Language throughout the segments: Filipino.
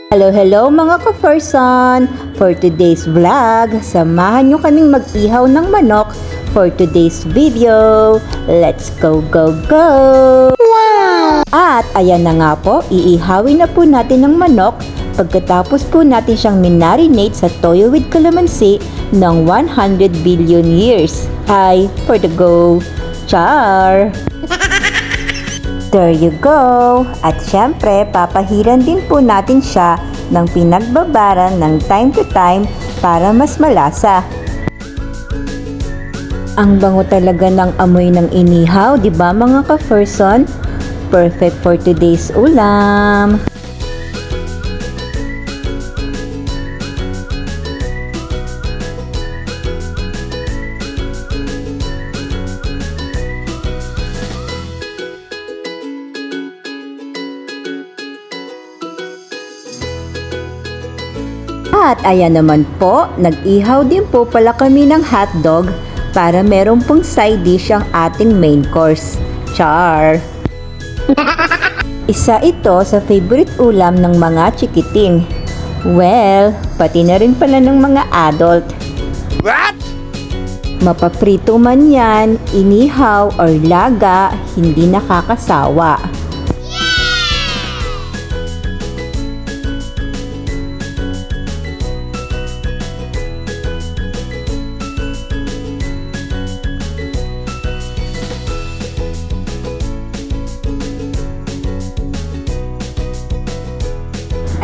Hello, hello mga ka-person! For today's vlog, samahan nyo kaming mag-ihaw ng manok for today's video. Let's go, go, go! Wow! At ayan na nga po, iihawin na po natin ng manok pagkatapos po natin siyang minarinate sa toyo with calamansi ng 100 billion years. Ay, for the go! Char! There you go! At syempre, papahiran din po natin siya ng pinagbabaran ng time to time para mas malasa. Ang bango talaga ng amoy ng inihaw, di ba mga ka-person? Perfect for today's ulam! At ayan naman po, nag-ihaw din po pala kami ng hotdog para meron pong side dish ang ating main course. Char! Isa ito sa favorite ulam ng mga chikiting. Well, pati na rin pala ng mga adult. What? Mapaprito man yan, inihaw or laga, hindi nakakasawa.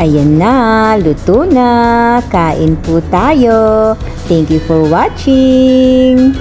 Ayan na, luto na. Kain po tayo. Thank you for watching.